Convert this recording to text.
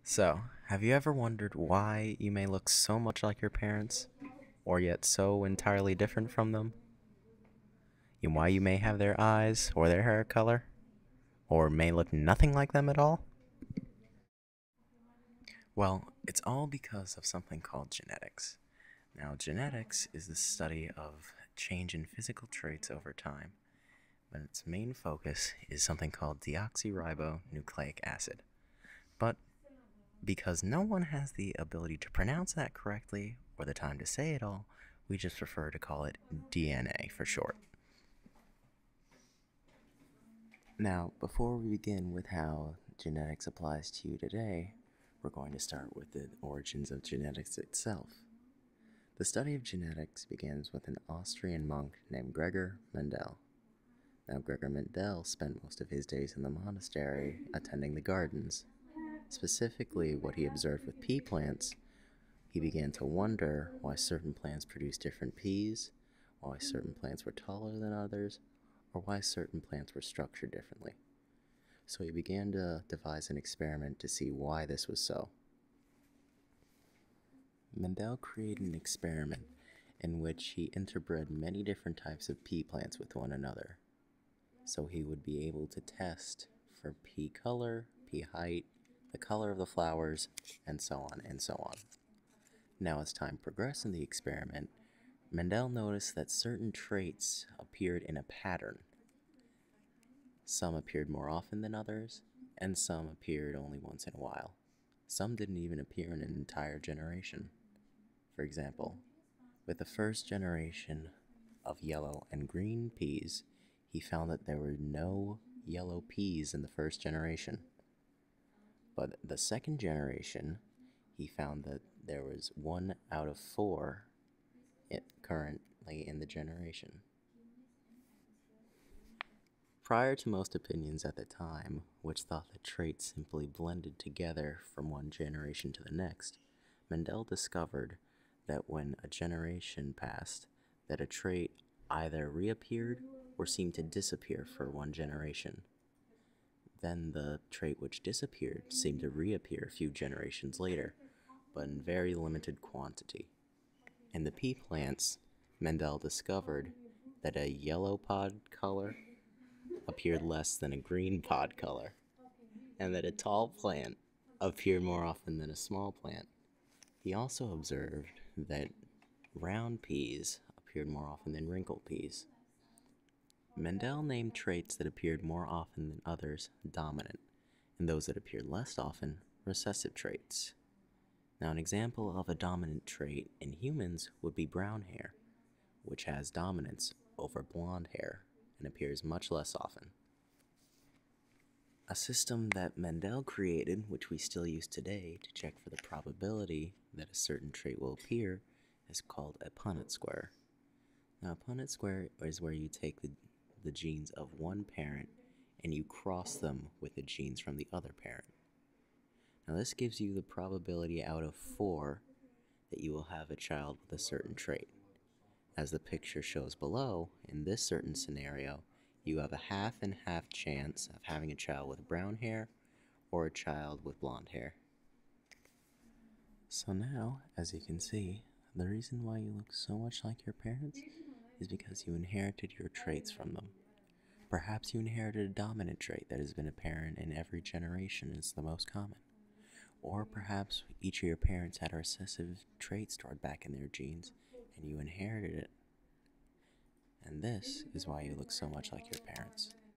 So, have you ever wondered why you may look so much like your parents, or yet so entirely different from them? And why you may have their eyes or their hair color, or may look nothing like them at all? Well, it's all because of something called genetics. Now, genetics is the study of change in physical traits over time, but its main focus is something called deoxyribonucleic acid. But because no one has the ability to pronounce that correctly or the time to say it all, we just prefer to call it DNA for short. Now, before we begin with how genetics applies to you today, we're going to start with the origins of genetics itself. The study of genetics begins with an Austrian monk named Gregor Mendel. Now, Gregor Mendel spent most of his days in the monastery attending the gardens. Specifically, what he observed with pea plants, he began to wonder why certain plants produced different peas, why certain plants were taller than others, or why certain plants were structured differently. So he began to devise an experiment to see why this was so. Mendel created an experiment in which he interbred many different types of pea plants with one another. So he would be able to test for pea color, pea height, the color of the flowers, and so on and so on. Now, as time progressed in the experiment, Mendel noticed that certain traits appeared in a pattern. Some appeared more often than others, and some appeared only once in a while. Some didn't even appear in an entire generation. For example, with the first generation of yellow and green peas, he found that there were no yellow peas in the first generation. But the second generation, he found that there was 1 out of 4 currently in the generation. Prior to most opinions at the time, which thought that traits simply blended together from one generation to the next, Mendel discovered that when a generation passed, that a trait either reappeared or seemed to disappear for one generation. Then the trait which disappeared seemed to reappear a few generations later, but in very limited quantity. In the pea plants, Mendel discovered that a yellow pod color appeared less than a green pod color, and that a tall plant appeared more often than a small plant. He also observed that round peas appeared more often than wrinkled peas. Mendel named traits that appeared more often than others dominant, and those that appeared less often recessive traits. Now, an example of a dominant trait in humans would be brown hair, which has dominance over blonde hair and appears much less often. A system that Mendel created, which we still use today to check for the probability that a certain trait will appear, is called a Punnett square. Now, a Punnett square is where you take the genes of one parent and you cross them with the genes from the other parent. Now, this gives you the probability out of 4 that you will have a child with a certain trait. As the picture shows below, in this certain scenario, you have a half and half chance of having a child with brown hair or a child with blonde hair. So now, as you can see, the reason why you look so much like your parents is because you inherited your traits from them. Perhaps you inherited a dominant trait that has been apparent in every generation and is the most common. Or perhaps each of your parents had a recessive trait stored back in their genes and you inherited it. And this is why you look so much like your parents.